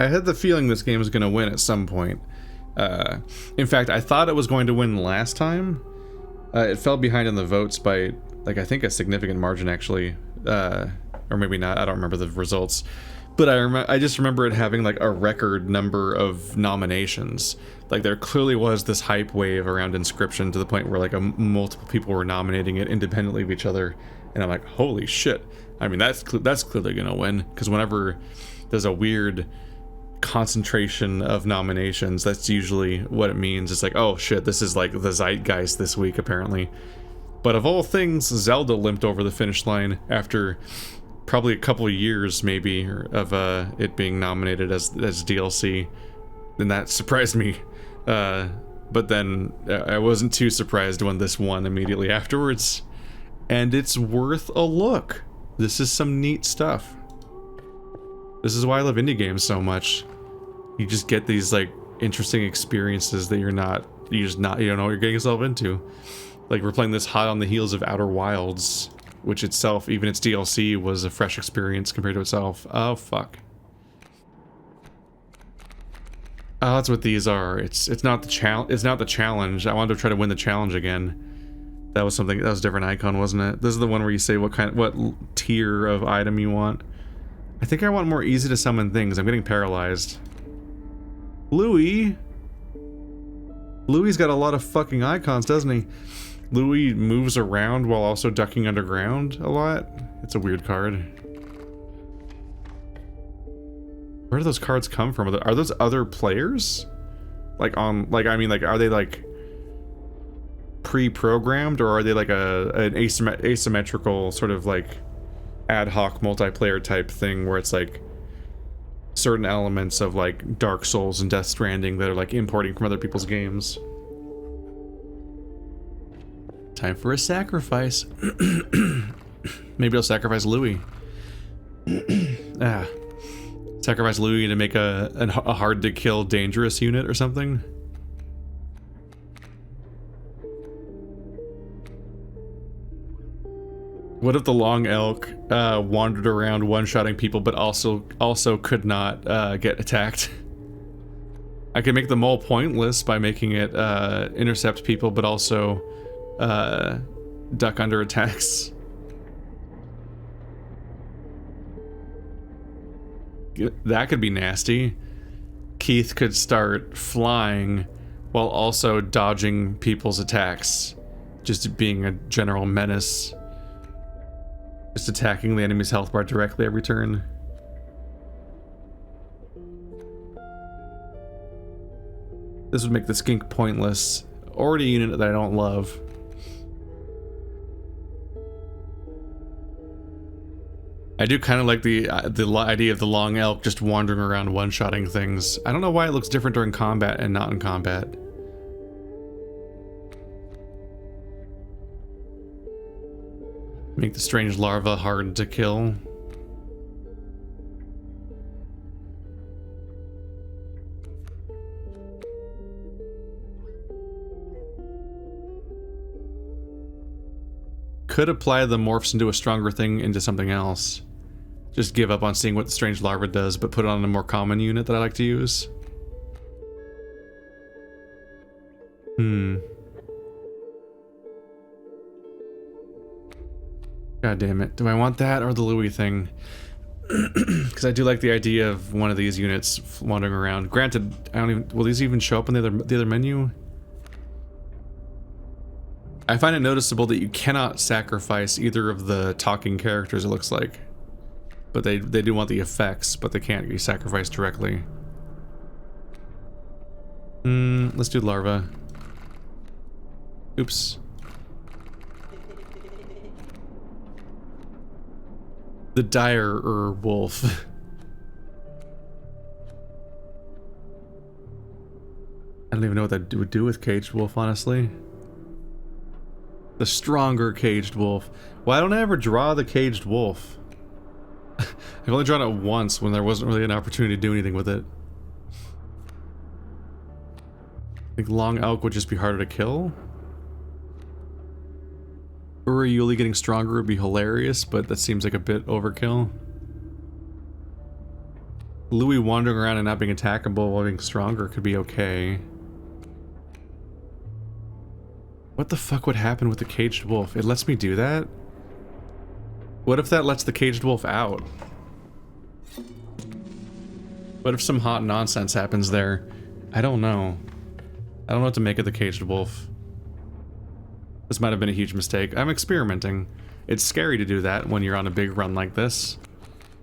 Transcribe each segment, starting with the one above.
I had the feeling this game was going to win at some point. In fact, I thought it was going to win last time. It fell behind in the votes by, like, I think a significant margin, actually. Or maybe not, I don't remember the results. But I just remember it having, like, a record number of nominations. Like, there clearly was this hype wave around Inscryption to the point where, like, multiple people were nominating it independently of each other. And I'm like, holy shit. I mean, that's clearly gonna win. Because whenever there's a weird concentration of nominations, that's usually what it means. It's like, oh shit, this is like the zeitgeist this week, apparently. But of all things, Zelda limped over the finish line after probably a couple of years, maybe, of it being nominated as DLC. And that surprised me. But then I wasn't too surprised when this won immediately afterwards. And it's worth a look. This is some neat stuff. This is why I love indie games so much. You just get these, like, interesting experiences that you don't know what you're getting yourself into. Like, we're playing this hot on the heels of Outer Wilds, which itself, even its DLC, was a fresh experience compared to itself. Oh, fuck. Oh, that's what these are. It's not the challenge. I wanted to try to win the challenge again. That was something, that was a different icon, wasn't it? This is the one where you say what tier of item you want. I think I want more easy to summon things. I'm getting paralyzed. Louis got a lot of fucking icons, doesn't he? Louis moves around while also ducking underground a lot. It's a weird card. Where do those cards come from? Are those other players? Like are they like pre-programmed, or are they like an asymmetrical sort of like ad hoc multiplayer type thing where it's like certain elements of like Dark Souls and Death Stranding that are like importing from other people's games? Time for a sacrifice. Maybe I'll sacrifice Louis. Sacrifice Louis to make a hard to kill dangerous unit or something. What if the long elk wandered around one-shotting people, but also could not get attacked? I could make the mole pointless by making it intercept people, but also duck under attacks. That could be nasty. Keith could start flying while also dodging people's attacks, just being a general menace. Just attacking the enemy's health bar directly every turn. This would make the skink pointless. Already a unit that I don't love. I do kind of like the idea of the long elk just wandering around one-shotting things. I don't know why it looks different during combat and not in combat. Make the strange larva hard to kill. Could apply the morphs into a stronger thing into something else. Just give up on seeing what the strange larva does, but put it on a more common unit that I like to use. God damn it. Do I want that or the Louis thing? Because I do like the idea of one of these units wandering around. Granted, will these even show up in the other menu? I find it noticeable that you cannot sacrifice either of the talking characters, it looks like. But they do want the effects, but they can't be sacrificed directly. Let's do larva. Oops. The dire wolf. I don't even know what that would do with caged wolf, honestly. The stronger caged wolf. Why don't I ever draw the caged wolf? I've only drawn it once when there wasn't really an opportunity to do anything with it. I think long elk would just be harder to kill. Yuli getting stronger would be hilarious, but that seems like a bit overkill. Louis wandering around and not being attackable while being stronger could be okay. What the fuck would happen with the caged wolf? It lets me do that? What if that lets the caged wolf out? What if some hot nonsense happens there? I don't know. I don't know what to make of the caged wolf. This might have been a huge mistake. I'm experimenting. It's scary to do that when you're on a big run like this.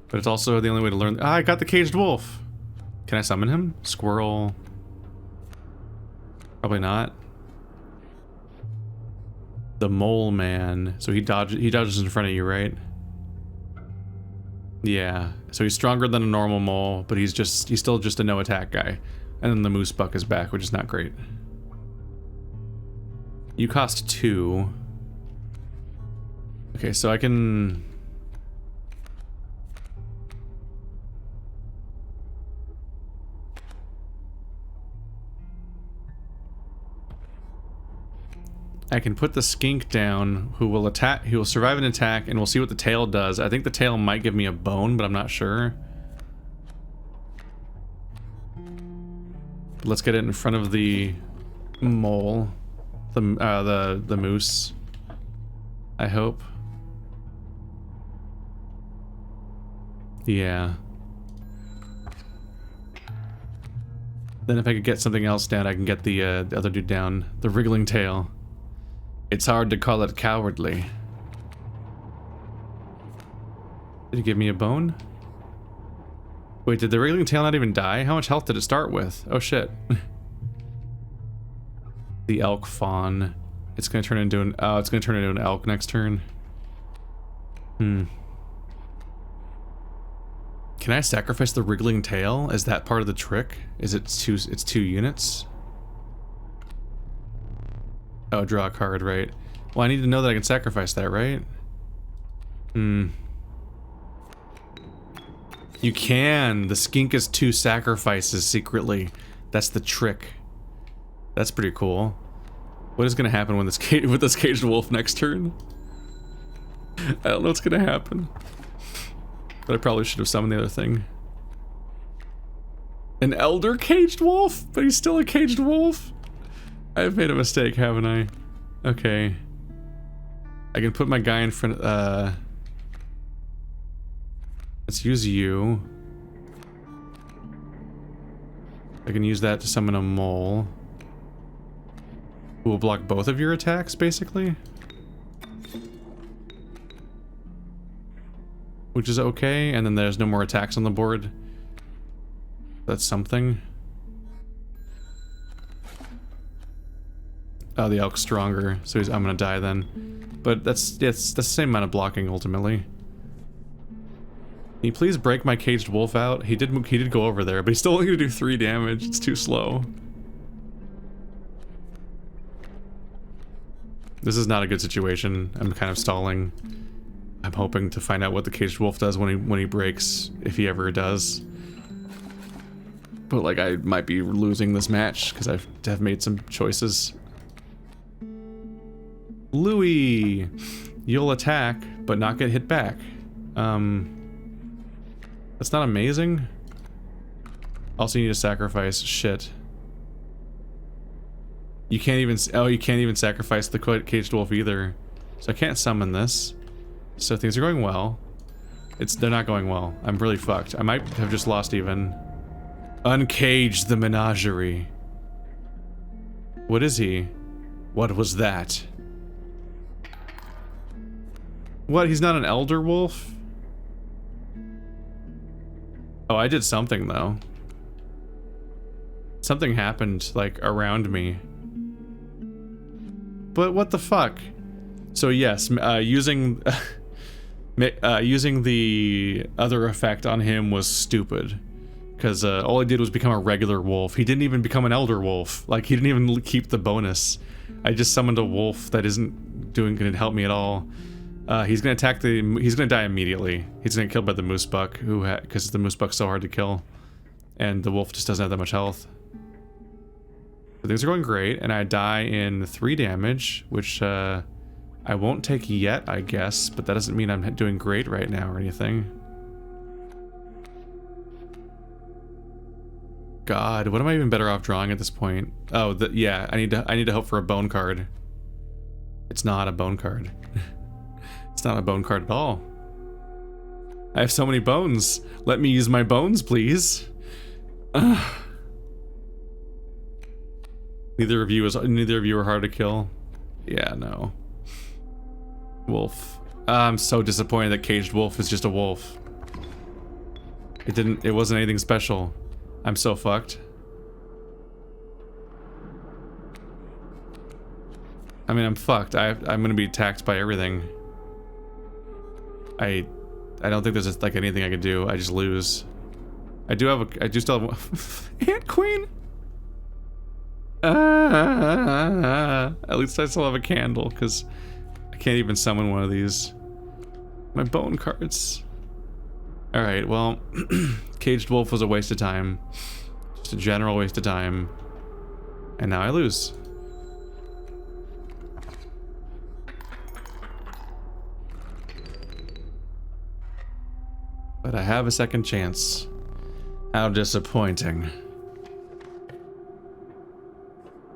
But it's also the only way to learn. Ah, I got the caged wolf! Can I summon him? Squirrel. Probably not. The mole man. So he dodges in front of you, right? Yeah. So he's stronger than a normal mole, but he's still just a no attack guy. And then the moose buck is back, which is not great. You cost 2. Okay, so I can... I can put the skink down, who will attack, he will survive an attack, and we'll see what the tail does. I think the tail might give me a bone, but I'm not sure. Let's get it in front of the mole, the moose. I hope. Yeah. Then if I could get something else down, I can get the other dude down, the wriggling tail. It's hard to call it cowardly. Did he give me a bone? Wait, did the wriggling tail not even die? How much health did it start with? Oh shit. The elk fawn. It's gonna turn into an... Oh, it's gonna turn into an elk next turn. Can I sacrifice the wriggling tail? Is that part of the trick? Is it it's 2 units? Oh, draw a card, right. Well, I need to know that I can sacrifice that, right? You can! The skink is 2 sacrifices secretly. That's the trick. That's pretty cool. What is gonna happen when this with this caged wolf next turn? I don't know what's gonna happen. But I probably should have summoned the other thing. An elder caged wolf? But he's still a caged wolf? I've made a mistake, haven't I? Okay. I can put my guy in front of, let's use you. I can use that to summon a mole. Who will block both of your attacks, basically? Which is okay, and then there's no more attacks on the board. That's something. Oh, the elk's stronger, so I'm gonna die then. But that's the same amount of blocking ultimately. Can you please break my caged wolf out? He did go over there, but he's still only gonna do 3 damage. It's too slow. This is not a good situation. I'm kind of stalling. I'm hoping to find out what the caged wolf does when he breaks, if he ever does. But like, I might be losing this match because I have made some choices. Louis, you'll attack, but not get hit back. That's not amazing. Also, you need to sacrifice shit. You can't even. Oh, you can't even sacrifice the caged wolf either. So I can't summon this. So things are going well. They're not going well. I'm really fucked. I might have just lost even. Uncage the menagerie. What is he? What was that? What? He's not an elder wolf? Oh, I did something though. Something happened like around me. But what the fuck? So yes, using using the other effect on him was stupid. Because all I did was become a regular wolf. He didn't even become an elder wolf. Like, he didn't even keep the bonus. I just summoned a wolf that isn't gonna help me at all. He's gonna attack he's gonna die immediately. He's gonna get killed by the moose buck, because the moose buck's so hard to kill. And the wolf just doesn't have that much health. But things are going great, and I die in 3 damage, which I won't take yet, I guess, but that doesn't mean I'm doing great right now or anything. God, what am I even better off drawing at this point? Oh, yeah, I need to hope for a bone card. It's not a bone card. It's not a bone card at all. I have so many bones. Let me use my bones, please. Neither of you are hard to kill. Yeah, no. Wolf. I'm so disappointed that caged wolf is just a wolf. It wasn't anything special. I'm so fucked. I mean, I'm fucked. I'm gonna be attacked by everything. I don't think there's like anything I could do. I just lose. I do still have Ant Queen. At least I still have a candle, because I can't even summon one of these. My bone cards. Alright, well, Caged Wolf was a waste of time. Just a general waste of time. And now I lose. But I have a second chance. How disappointing.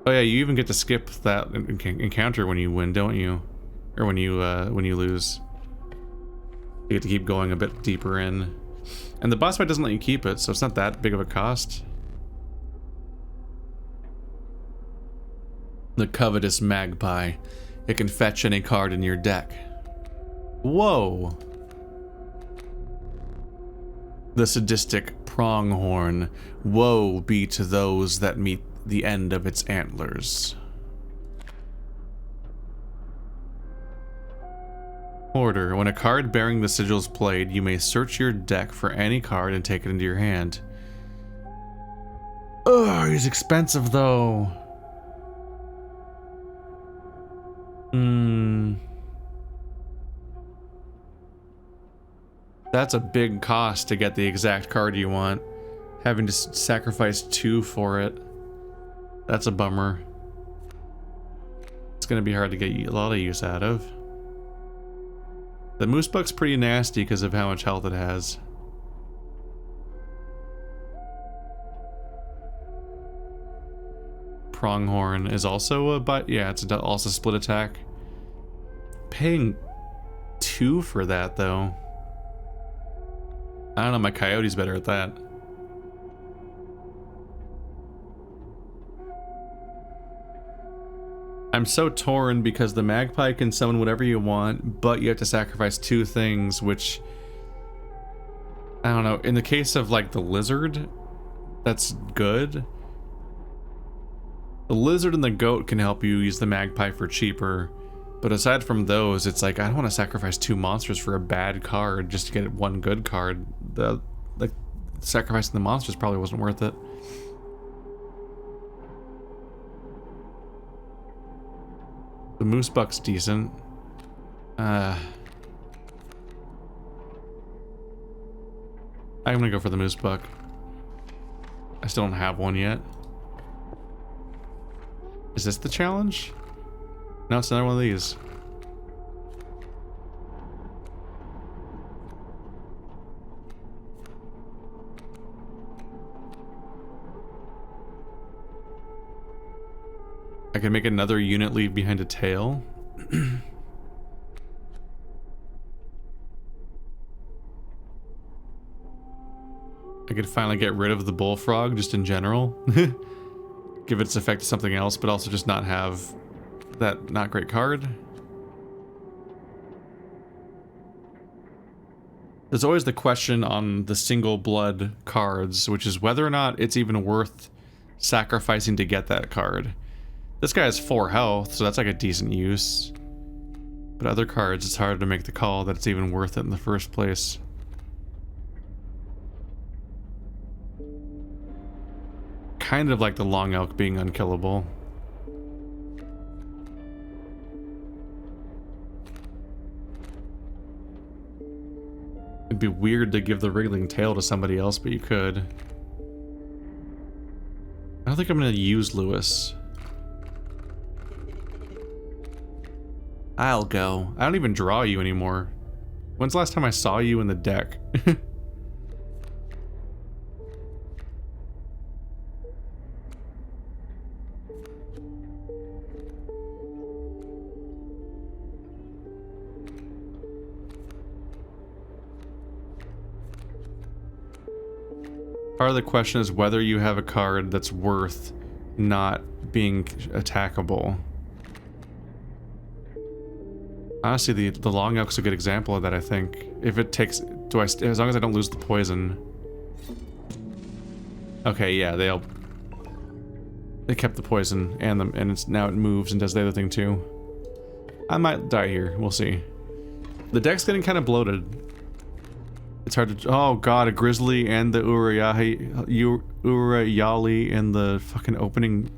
Oh yeah, you even get to skip that encounter when you win, don't you? Or when you lose. You get to keep going a bit deeper in. And the boss fight doesn't let you keep it, so it's not that big of a cost. The covetous magpie. It can fetch any card in your deck. Whoa! The sadistic pronghorn. Woe be to those that meet the end of its antlers. Order. When a card bearing the sigil is played, you may search your deck for any card and take it into your hand. Ugh, he's expensive though. That's a big cost to get the exact card you want. Having to sacrifice 2 for it. That's a bummer. It's gonna be hard to get a lot of use out of. The moose buck's pretty nasty because of how much health it has. Pronghorn is also yeah, it's also split attack. Paying 2 for that though. I don't know, my coyote's better at that. I'm so torn because the magpie can summon whatever you want, but you have to sacrifice 2 things, which... I don't know, in the case of like the lizard, that's good. The lizard and the goat can help you use the magpie for cheaper, but aside from those, it's like, I don't want to sacrifice 2 monsters for a bad card just to get 1 good card. Like, sacrificing the monsters probably wasn't worth it. The moose buck's decent. I'm gonna go for the moose buck. I still don't have one yet. Is this the challenge? No, it's another one of these. I can make another unit leave behind a tail. I could finally get rid of the bullfrog just in general. Give its effect to something else, but also just not have that not great card. There's always the question on the single blood cards, which is whether or not it's even worth sacrificing to get that card. This guy has 4 health, so that's like a decent use. But other cards, it's hard to make the call that it's even worth it in the first place. Kind of like the long elk being unkillable. It'd be weird to give the wriggling tail to somebody else, but you could. I don't think I'm gonna use Lewis. I'll go. I don't even draw you anymore. When's the last time I saw you in the deck? Part of the question is whether you have a card that's worth not being attackable. Honestly, the long elk's a good example of that, I think. If it takes... as long as I don't lose the poison. Okay, yeah, they kept the poison and now it moves and does the other thing too. I might die here, we'll see. The deck's getting kind of bloated. It's hard to... oh god, a grizzly and the Urayali in the fucking opening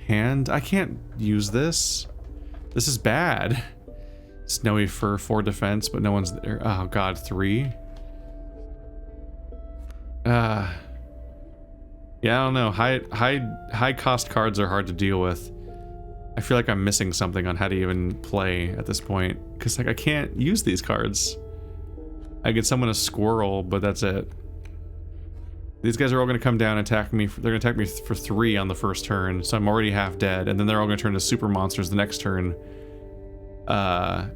hand? I can't use this. This is bad. Snowy Fur 4 defense, but no one's there. Oh god, 3? Yeah, I don't know. High cost cards are hard to deal with. I feel like I'm missing something on how to even play at this point. Because, like, I can't use these cards. I could summon a squirrel, but that's it. These guys are all going to come down and attack me. They're going to attack me for 3 on the first turn, so I'm already half dead. And then they're all going to turn into super monsters the next turn.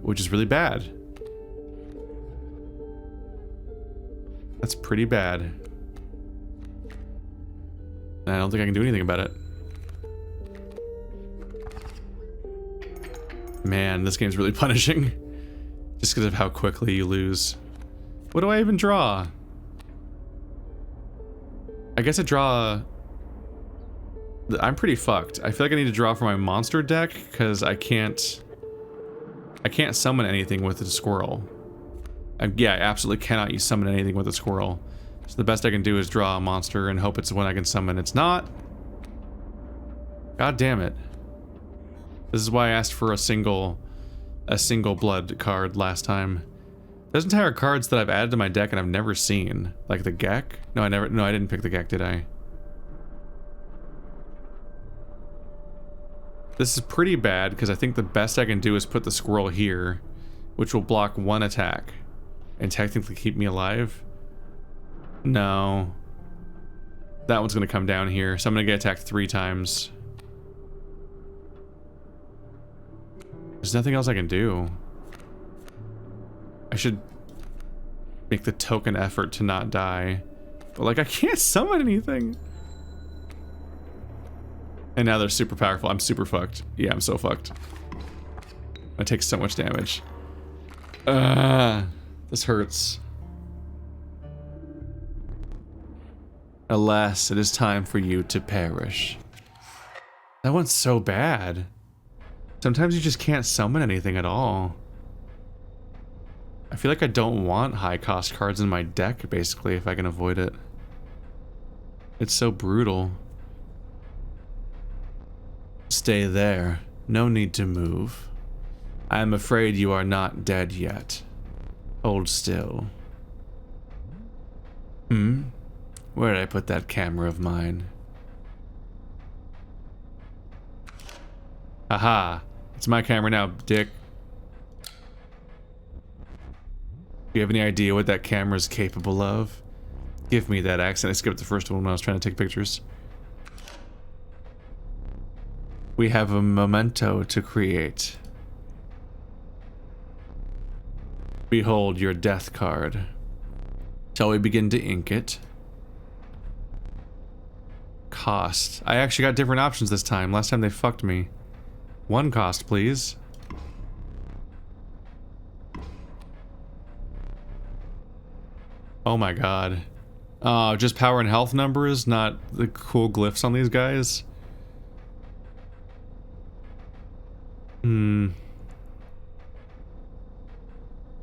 Which is really bad. That's pretty bad. And I don't think I can do anything about it. Man, this game's really punishing. Just because of how quickly you lose. What do I even draw? I guess I draw... I'm pretty fucked. I feel like I need to draw for my monster deck, because I can't summon anything with a squirrel. Yeah, I absolutely cannot summon anything with a squirrel. So the best I can do is draw a monster and hope it's the one I can summon. It's not. God damn it. This is why I asked for a single blood card last time. There's entire cards that I've added to my deck and I've never seen. Like the Gek? No, I didn't pick the Gek, did I? This is pretty bad because I think the best I can do is put the squirrel here, which will block 1 attack and technically keep me alive. No. That one's gonna come down here, so I'm gonna get attacked 3 times. There's nothing else I can do. I should make the token effort to not die. But, like, I can't summon anything. And now they're super powerful. I'm super fucked. Yeah, I'm so fucked. I take so much damage. This hurts. Alas, it is time for you to perish. That one's so bad. Sometimes you just can't summon anything at all. I feel like I don't want high cost cards in my deck, basically, if I can avoid it. It's so brutal. Stay there. No need to move. I am afraid you are not dead yet. Hold still. Where did I put that camera of mine? Haha. It's my camera now, dick. Do you have any idea what that camera's capable of? Give me that accent. I skipped the first one when I was trying to take pictures. We have a memento to create. Behold your death card. Shall we begin to ink it? Cost. I actually got different options this time. Last time they fucked me. 1 cost, please. Oh my god. Just power and health numbers, not the cool glyphs on these guys. I mean,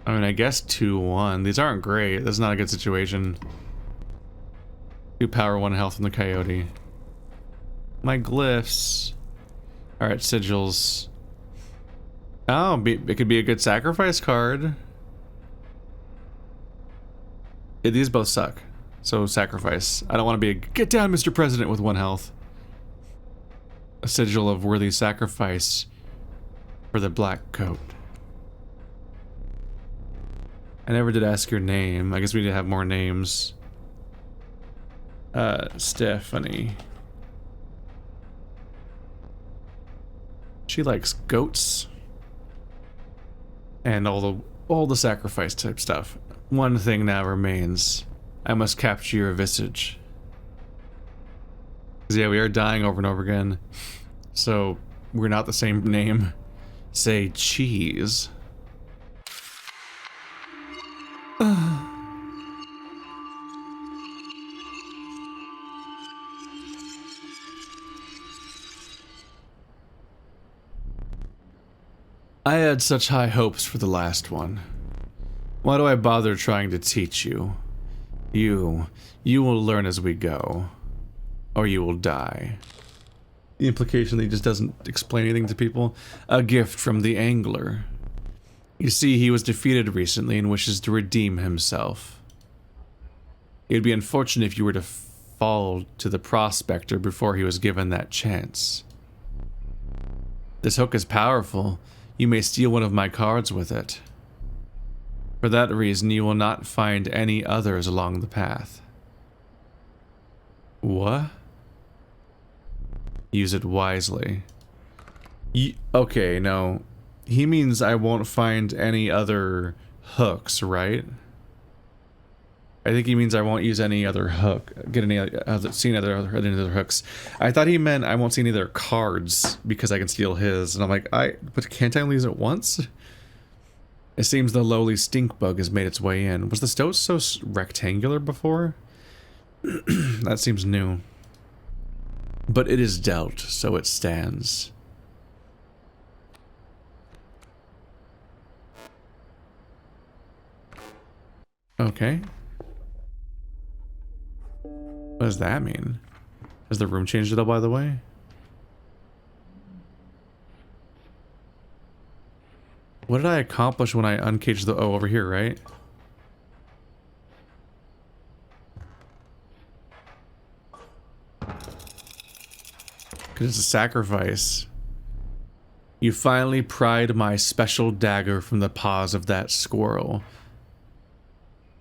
I guess 2-1. These aren't great. That's not a good situation. 2 power, 1 health from the coyote. My glyphs. Alright, sigils. Oh, it could be a good sacrifice card. Yeah, these both suck. So, sacrifice. I don't want to be a get down, Mr. President, with 1 health. A sigil of worthy sacrifice for the black coat. I never did ask your name. I guess we need to have more names. Stephanie. She likes goats. And all the sacrifice type stuff. One thing now remains. I must capture your visage. Yeah, we are dying over and over again. So, we're not the same name. Say cheese. I had such high hopes for the last one. Why do I bother trying to teach you? You will learn as we go. Or you will die. The implication that he just doesn't explain anything to people. A gift from the angler. You see, he was defeated recently and wishes to redeem himself. It would be unfortunate if you were to fall to the prospector before he was given that chance. This hook is powerful. You may steal one of my cards with it. For that reason, you will not find any others along the path. What? Use it wisely. Okay, no. He means I won't find any other hooks, right? I think he means I won't use any other hook. Get any other, see any other hooks. I thought he meant I won't see any other cards because I can steal his. And I'm like, but can't I only use it once? It seems the lowly stink bug has made its way in. Was the stove so rectangular before? That seems new. But it is dealt, so it stands. Okay. What does that mean? Has the room changed at all, by the way? What did I accomplish when I uncaged the... Oh, over here, right? Because it's a sacrifice. You finally pried my special dagger from the paws of that squirrel.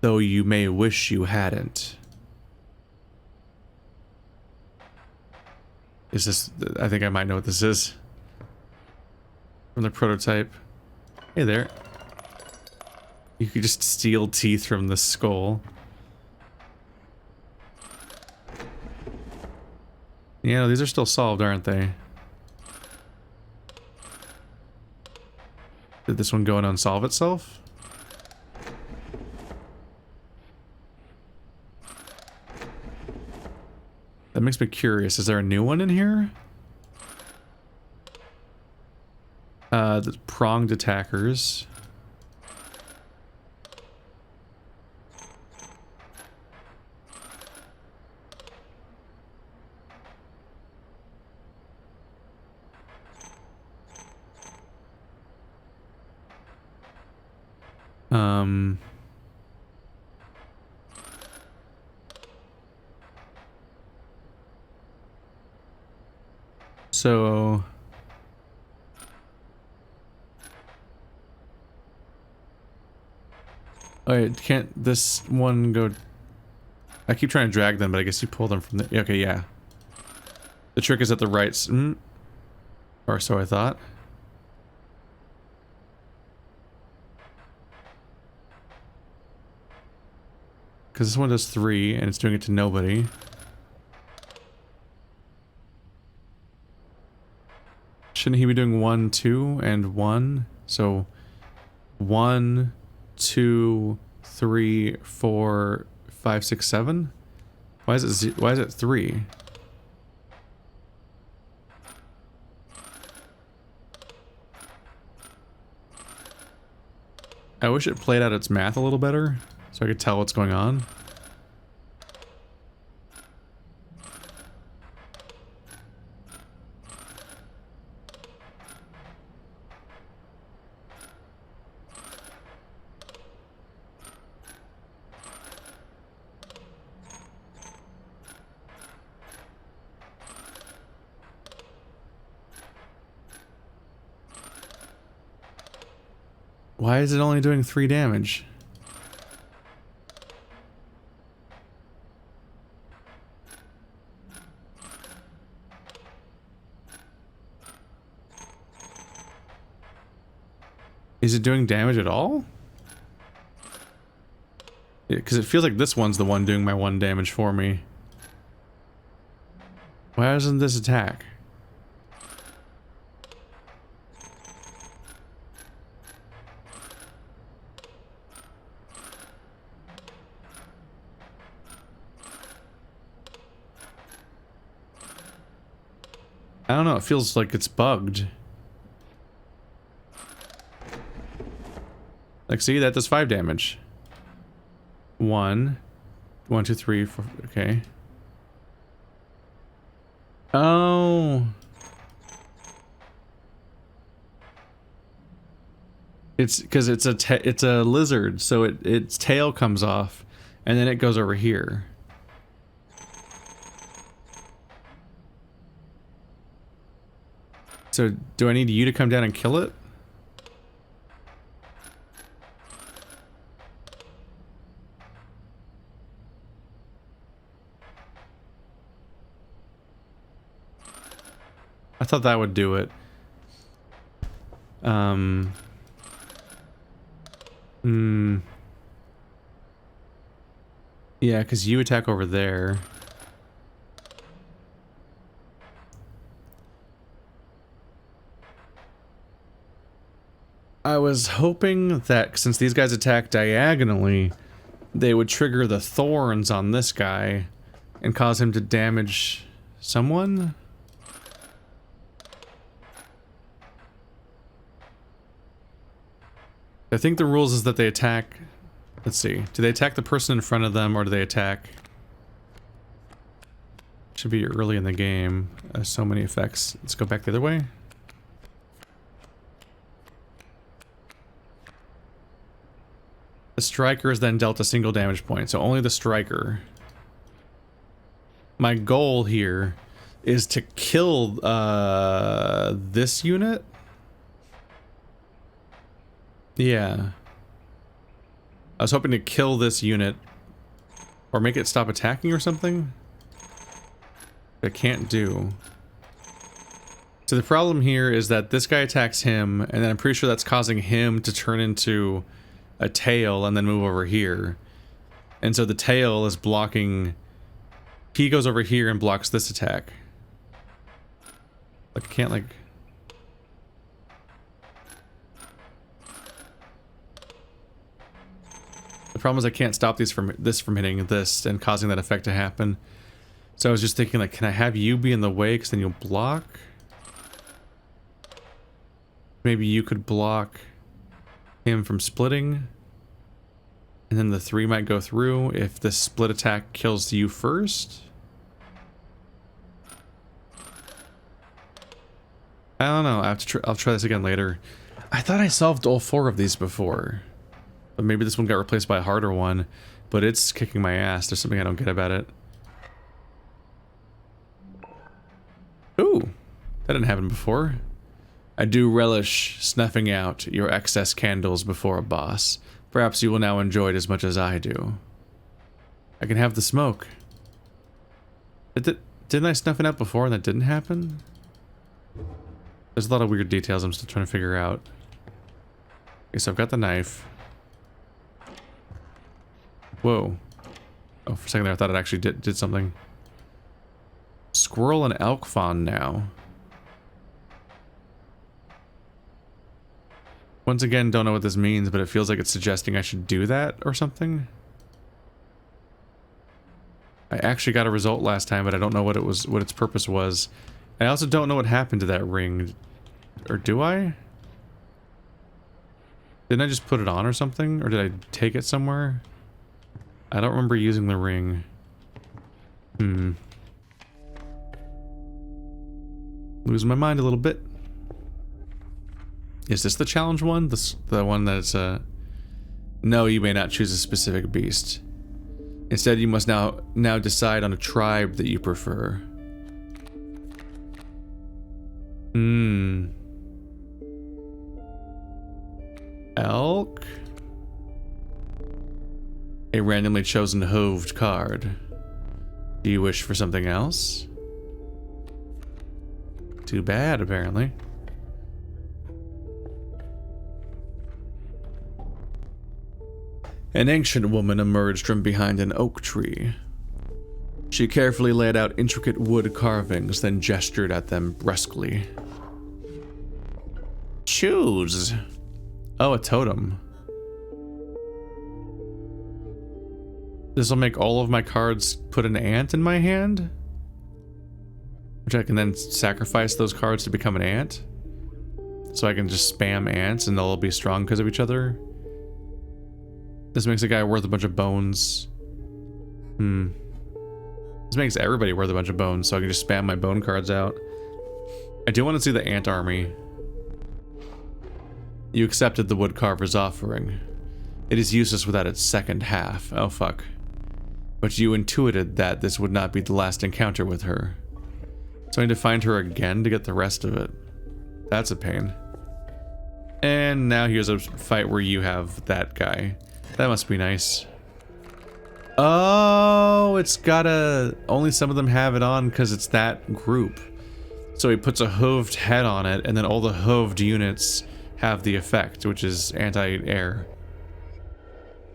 Though you may wish you hadn't. Is this... I think I might know what this is. From the prototype. Hey there. You could just steal teeth from the skull. Yeah, these are still solved, aren't they? Did this one go and unsolve itself? That makes me curious. Is there a new one in here? The pronged attackers. So... Alright, can't this one go... I keep trying to drag them, but I guess you pull them from the... Okay, yeah. The trick is at the right... Or so I thought. Because this one does 3, and it's doing it to nobody. Shouldn't he be doing 1, 2, and 1? So 1, 2, 3, 4, 5, 6, 7? Why is it 3? I wish it played out its math a little better so I could tell what's going on. Why is it only doing 3 damage? Is it doing damage at all? Because it feels like this one's the one doing my 1 damage for me. Why doesn't this attack? I don't know, it feels like it's bugged. Like, see, that does 5 damage. 1, 1, 2, 3, 4, okay. Oh. It's because it's a lizard, so its tail comes off, and then it goes over here. So, do I need you to come down and kill it? I thought that would do it. Yeah, because you attack over there. I was hoping that since these guys attack diagonally, they would trigger the thorns on this guy and cause him to damage someone? I think the rules is that they attack... Let's see. Do they attack the person in front of them, or do they attack... Should be early in the game. So many effects. Let's go back the other way. The striker is then dealt a single damage point, so only the striker. My goal here is to kill this unit. Yeah. I was hoping to kill this unit or make it stop attacking or something. I can't do. So the problem here is that this guy attacks him, and then I'm pretty sure that's causing him to turn into a tail and then move over here. And so the tail is blocking... He goes over here and blocks this attack. Like, I can't, like... The problem is I can't stop this from hitting this and causing that effect to happen. So I was just thinking, like, can I have you be in the way, because then you'll block? Maybe you could block him from splitting, and then the 3 might go through if the split attack kills you first. I don't know. I'll try this again later. I thought I solved all 4 of these before, but maybe this one got replaced by a harder one. But it's kicking my ass. There's something I don't get about it. Ooh, that didn't happen before. I do relish snuffing out your excess candles before a boss. Perhaps you will now enjoy it as much as I do. I can have the smoke. Didn't I snuff it out before and that didn't happen? There's a lot of weird details I'm still trying to figure out. Okay, so I've got the knife. Whoa. Oh, for a second there I thought it actually did something. Squirrel and elk fawn now. Once again, don't know what this means, but it feels like it's suggesting I should do that or something. I actually got a result last time, but I don't know what its purpose was. I also don't know what happened to that ring. Or do I? Didn't I just put it on or something? Or did I take it somewhere? I don't remember using the ring. Losing my mind a little bit. Is this the challenge one? The one that's no, you may not choose a specific beast. Instead, you must now decide on a tribe that you prefer. Elk? A randomly chosen hoved card. Do you wish for something else? Too bad, apparently. An ancient woman emerged from behind an oak tree. She carefully laid out intricate wood carvings, then gestured at them brusquely. Choose. Oh, a totem. This will make all of my cards put an ant in my hand? Which I can then sacrifice those cards to become an ant? So I can just spam ants and they'll all be strong because of each other? This makes a guy worth a bunch of bones. This makes everybody worth a bunch of bones, so I can just spam my bone cards out. I do want to see the ant army. You accepted the woodcarver's offering. It is useless without its second half. Oh fuck. But you intuited that this would not be the last encounter with her. So I need to find her again to get the rest of it. That's a pain. And now here's a fight where you have that guy. That must be nice. Oh, it's gotta... Only some of them have it on because it's that group. So he puts a hooved head on it, and then all the hooved units have the effect, which is anti-air.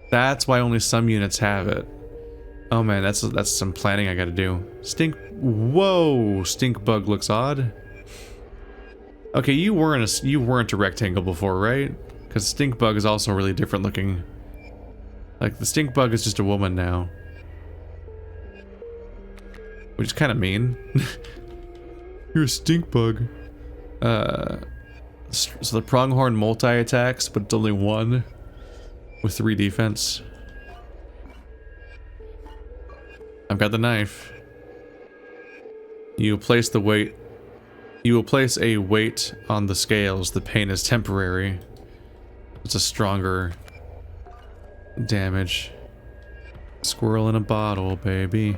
That's why only some units have it. Oh man, that's some planning I gotta do. Stink... Whoa! Stink bug looks odd. Okay, you weren't a rectangle before, right? Because stink bug is also really different looking. Like, the stink bug is just a woman now. Which is kind of mean. You're a stink bug. So the pronghorn multi-attacks, but it's only one. With 3 defense. I've got the knife. You place the weight. You will place a weight on the scales. The pain is temporary. It's a stronger damage. Squirrel in a bottle, baby.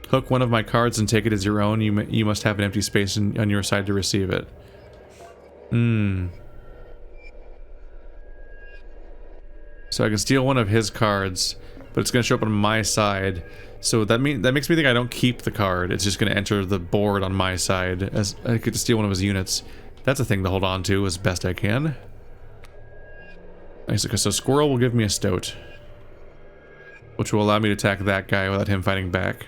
Hook one of my cards and take it as your own. You must have an empty space on your side to receive it. So I can steal one of his cards, but it's going to show up on my side. So that makes me think I don't keep the card. It's just going to enter the board on my side as I get to steal one of his units. That's a thing to hold on to as best I can. Nice. Okay, so squirrel will give me a stoat, which will allow me to attack that guy without him fighting back.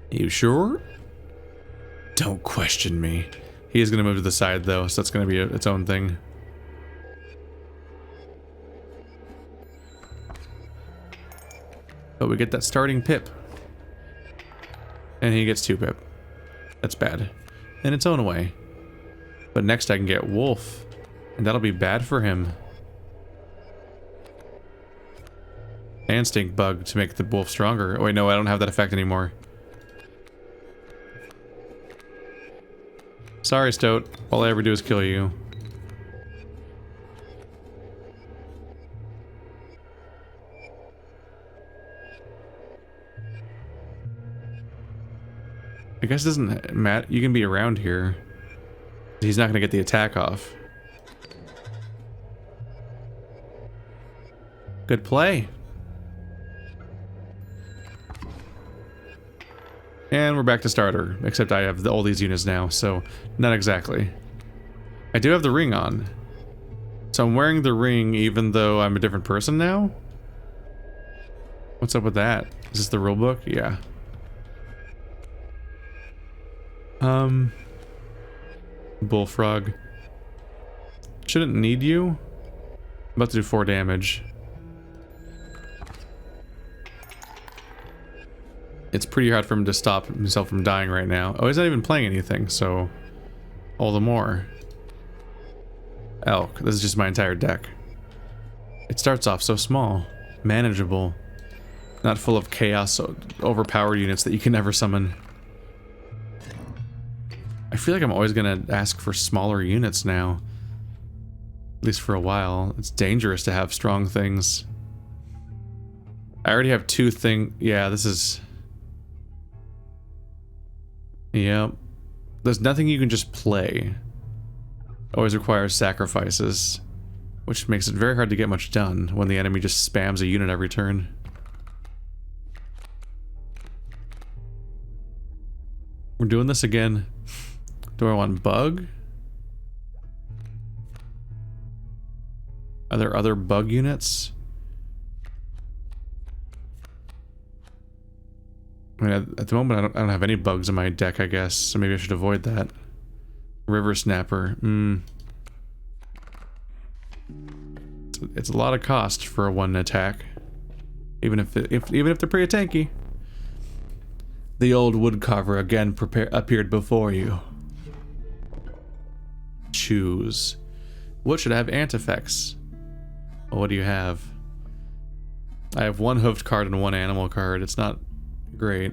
You sure? Don't question me. He is going to move to the side though, so that's going to be its own thing. But we get that starting pip. And he gets 2 pip. That's bad. In its own way. But next I can get wolf. And that'll be bad for him. And stink bug to make the wolf stronger. Oh wait, no, I don't have that effect anymore. Sorry, Stoat. All I ever do is kill you. I guess it doesn't matter. You can be around here. He's not going to get the attack off. Good play. And we're back to starter, except I have all these units now, so not exactly. I do have the ring on. So I'm wearing the ring even though I'm a different person now? What's up with that? Is this the rulebook? Yeah. Bullfrog. Shouldn't need you. I'm about to do 4 damage. It's pretty hard for him to stop himself from dying right now. Oh, he's not even playing anything, so all the more. Elk. This is just my entire deck. It starts off so small, manageable, not full of chaos, overpowered units that you can never summon. I feel like I'm always gonna ask for smaller units now. At least for a while. It's dangerous to have strong things. I already have 2 things. Yeah, this is... Yep. There's nothing you can just play. Always requires sacrifices, which makes it very hard to get much done when the enemy just spams a unit every turn. We're doing this again. Do I want bug? Are there other bug units? I mean, at the moment, I don't have any bugs in my deck, I guess, so maybe I should avoid that. River Snapper. It's a lot of cost for a one attack, even if they're pretty tanky. The old woodcarver again appeared before you. Choose. What should have ant effects? Well, what do you have? I have one hoofed card and one animal card. It's not great.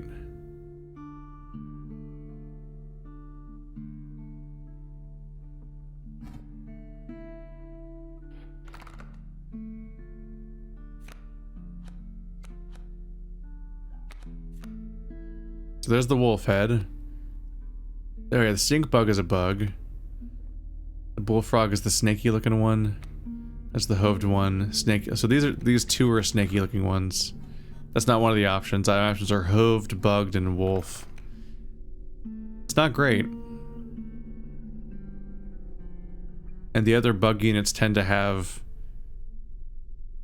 So there's the wolf head. There, the stink bug is a bug. The bullfrog is the snaky looking one. That's the hooved one. Snake. So these two are snaky looking ones. That's not one of the options. Our options are hooved, bugged, and wolf. It's not great. And the other bug units tend to have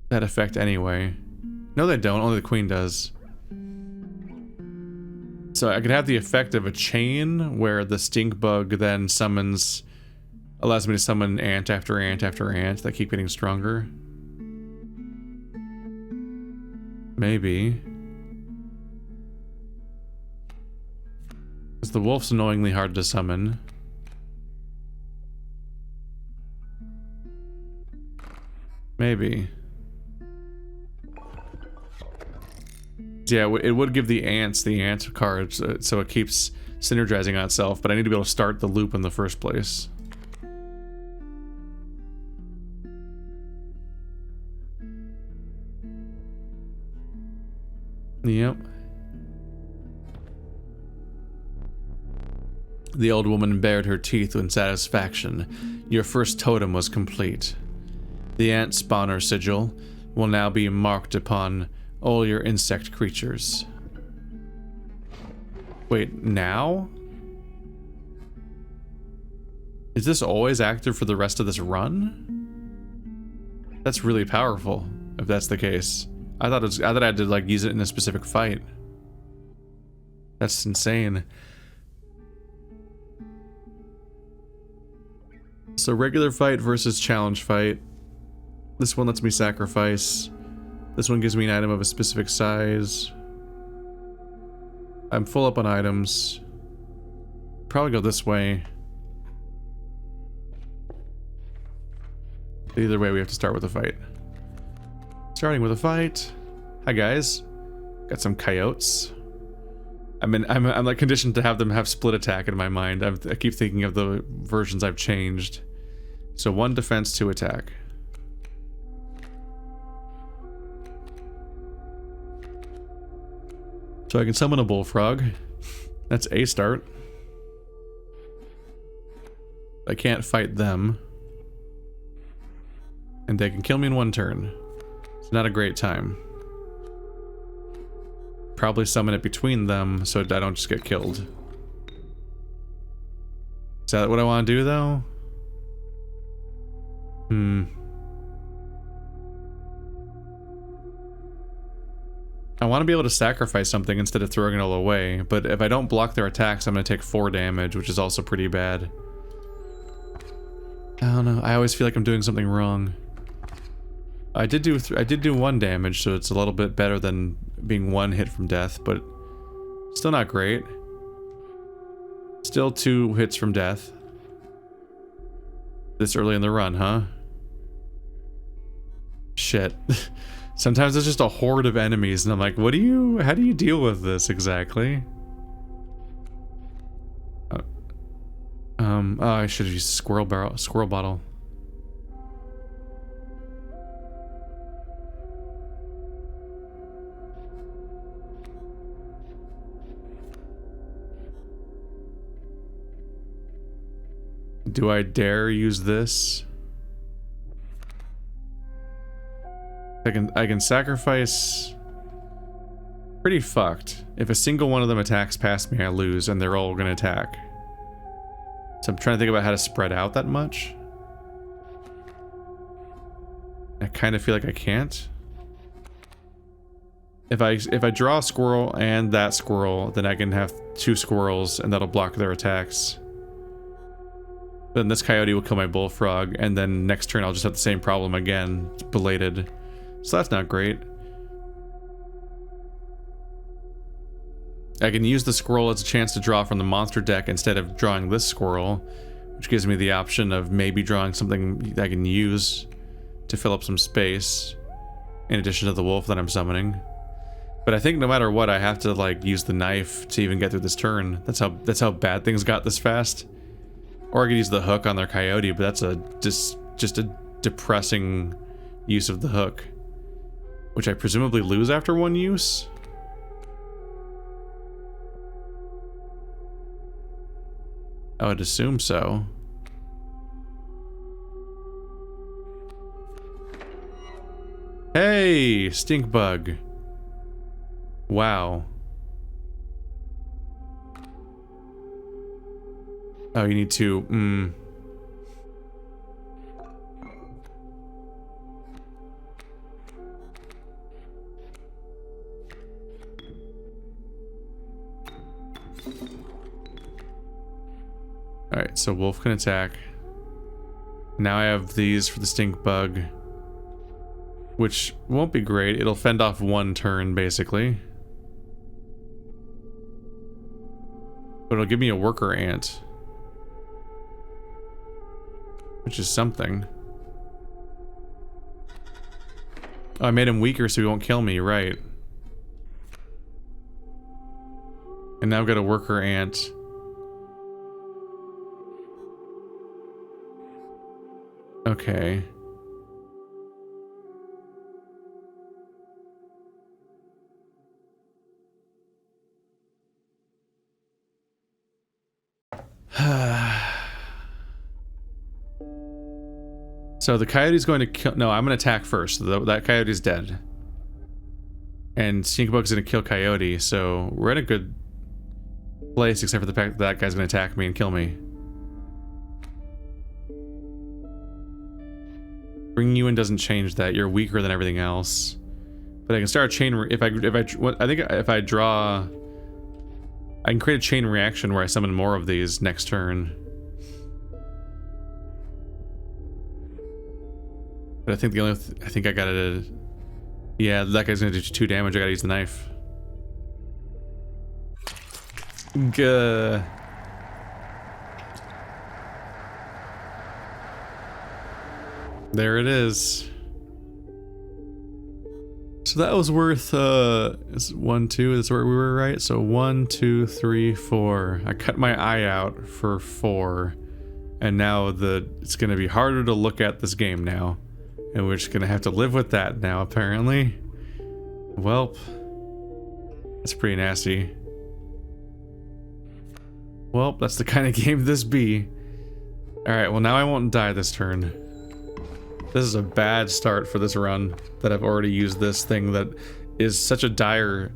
that effect anyway. No, they don't. Only the queen does. So I could have the effect of a chain where the stink bug then allows me to summon ant after ant after ant that keep getting stronger. Maybe. Because the wolf's annoyingly hard to summon. Maybe. Yeah, it would give the ants the ant cards, so it keeps synergizing on itself, but I need to be able to start the loop in the first place. Yep. The old woman bared her teeth in satisfaction. Your first totem was complete. The ant spawner sigil will now be marked upon all your insect creatures. Wait, now? Is this always active for the rest of this run? That's really powerful, if that's the case. I thought I had to like use it in a specific fight. That's insane. So regular fight versus challenge fight. This one lets me sacrifice. This one gives me an item of a specific size. I'm full up on items. Probably go this way. Either way, we have to start with a fight. Starting with a fight. Hi guys. Got some coyotes. I'm like conditioned to have them have split attack in my mind. I keep thinking of the versions I've changed. So 1 defense, 2 attack. So I can summon a bullfrog. That's a start. I can't fight them. And they can kill me in 1 turn. It's not a great time. Probably summon it between them so I don't just get killed. Is that what I want to do though? I want to be able to sacrifice something instead of throwing it all away, but if I don't block their attacks, I'm going to take 4 damage, which is also pretty bad. I don't know, I always feel like I'm doing something wrong. I did do 1 damage, so it's a little bit better than being 1 hit from death, but still not great. Still 2 hits from death. This early in the run, huh? Shit. Sometimes it's just a horde of enemies, and I'm like, how do you deal with this exactly? Oh, I should have used squirrel bottle. Do I dare use this? I can sacrifice. Pretty fucked. If a single one of them attacks past me, I lose, and they're all gonna attack. So I'm trying to think about how to spread out that much. I kind of feel like I can't. If I draw a squirrel and that squirrel, then I can have 2 squirrels and that'll block their attacks. Then this coyote will kill my bullfrog, and then next turn I'll just have the same problem again. It's belated. So that's not great. I can use the squirrel as a chance to draw from the monster deck instead of drawing this squirrel, which gives me the option of maybe drawing something I can use to fill up some space in addition to the wolf that I'm summoning. But I think no matter what, I have to like use the knife to even get through this turn. That's how bad things got this fast. Or I could use the hook on their coyote, but that's just a depressing use of the hook, which I presumably lose after 1 use. I would assume so. Hey, stink bug. Wow. Oh, you need to, Alright, so wolf can attack. Now I have these for the stink bug, which won't be great. It'll fend off 1 turn, basically. But it'll give me a worker ant, which is something. Oh, I made him weaker so he won't kill me, right. And now I've got a worker ant. Okay. So the coyote's going to kill... No, I'm going to attack first. That coyote's dead. And stink bug's going to kill coyote, so we're in a good place, except for the fact that that guy's going to attack me and kill me. Bringing you in doesn't change that. You're weaker than everything else. But I can start a chain... if I draw... I can create a chain reaction where I summon more of these next turn. But I think the only... I think I gotta... Yeah, that guy's gonna do 2 damage. I gotta use the knife. Gah. There it is. So that was worth, is 1, 2, that's where we were, right? So 1, 2, 3, 4. I cut my eye out for 4. And now it's gonna be harder to look at this game now. And we're just gonna have to live with that now, apparently. Welp. That's pretty nasty. Well, that's the kind of game this be. Alright, well now I won't die this turn. This is a bad start for this run, that I've already used this thing that is such a dire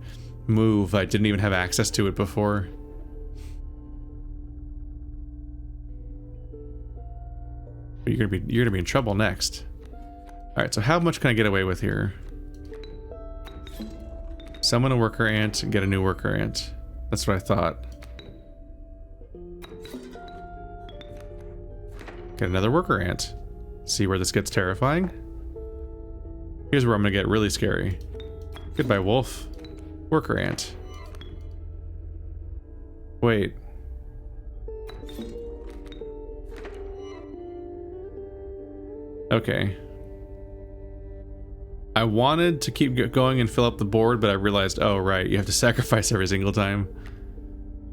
move, I didn't even have access to it before. But you're gonna be in trouble next. Alright, so how much can I get away with here? Summon a worker ant and get a new worker ant. That's what I thought. Get another worker ant. See where this gets terrifying? Here's where I'm gonna get really scary. Goodbye, wolf. Worker ant. Wait. Okay. I wanted to keep going and fill up the board, but I realized, oh right, you have to sacrifice every single time.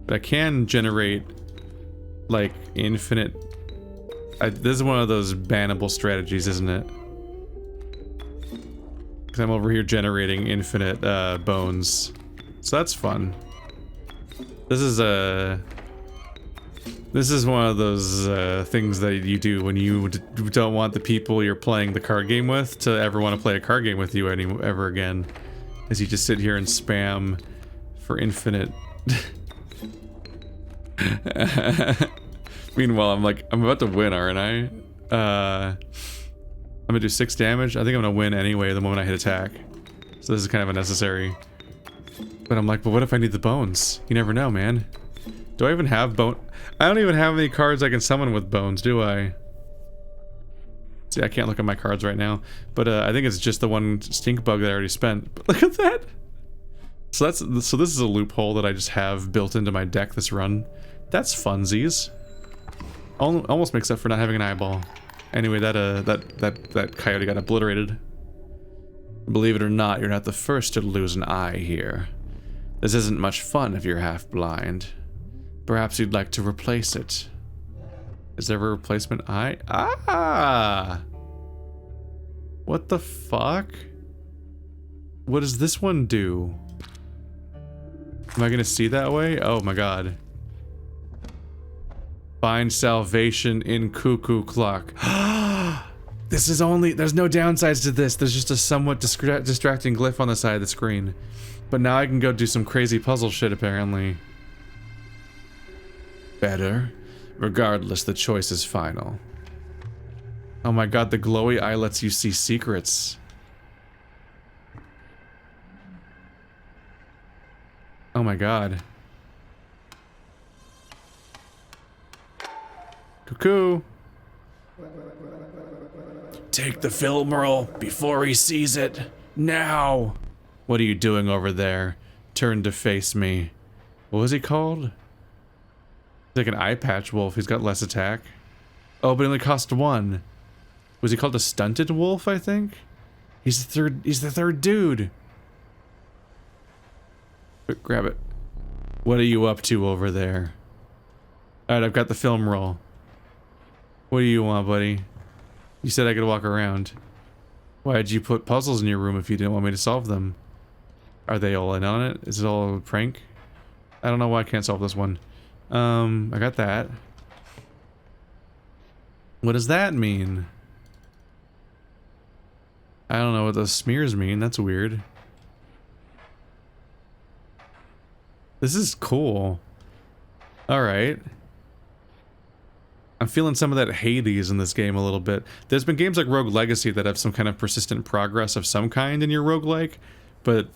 But I can generate, like, infinite... this is one of those bannable strategies, isn't it? Because I'm over here generating infinite bones. So that's fun. This is one of those things that you do when you don't want the people you're playing the card game with to ever want to play a card game with you ever again. Is you just sit here and spam for infinite... Meanwhile, I'm about to win, aren't I? I'm gonna do 6 damage. I think I'm gonna win anyway the moment I hit attack. So this is kind of unnecessary. But I'm like, but what if I need the bones? You never know, man. Do I even have bone? I don't even have any cards I can summon with bones, do I? See, I can't look at my cards right now. But I think it's just the one stink bug that I already spent. But look at that! So this is a loophole that I just have built into my deck this run. That's funsies. Almost makes up for not having an eyeball. Anyway, that coyote got obliterated. Believe it or not, you're not the first to lose an eye here. This isn't much fun if you're half blind. Perhaps you'd like to replace it. Is there a replacement eye? Ah! What the fuck? What does this one do? Am I gonna see that way? Oh my god. Find salvation in cuckoo clock. This is only, there's no downsides to this. There's just a somewhat distracting glyph on the side of the screen. But now I can go do some crazy puzzle shit apparently. Better. Regardless, the choice is final. Oh my god, the glowy eye lets you see secrets. Oh my god. Cuckoo. Take the film roll before he sees it. Now. What are you doing over there? Turn to face me. What was he called? He's like an eye patch wolf. He's got less attack. Oh, but it only cost 1. Was he called a stunted wolf, I think? He's the third dude. Quick, grab it. What are you up to over there? Alright, I've got the film roll. What do you want, buddy? You said I could walk around. Why'd you put puzzles in your room if you didn't want me to solve them? Are they all in on it? Is it all a prank? I don't know why I can't solve this one. I got that. What does that mean? I don't know what those smears mean. That's weird. This is cool. Alright. I'm feeling some of that Hades in this game a little bit. There's been games like Rogue Legacy that have some kind of persistent progress of some kind in your roguelike, but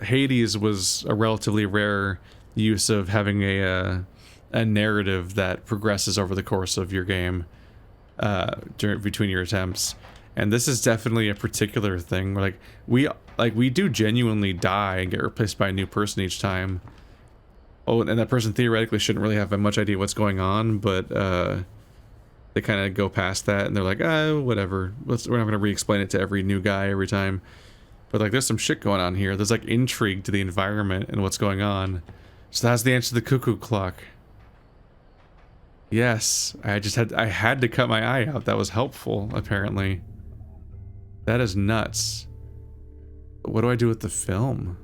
Hades was a relatively rare use of having a narrative that progresses over the course of your game between your attempts. And this is definitely a particular thing. We do genuinely die and get replaced by a new person each time. Oh, and that person theoretically shouldn't really have much idea what's going on, but they kind of go past that and they're like, oh, whatever. We're not going to re-explain it to every new guy every time. But like, there's some shit going on here. There's like intrigue to the environment and what's going on. So that's the answer to the cuckoo clock. Yes, I had to cut my eye out. That was helpful, apparently. That is nuts. What do I do with the film?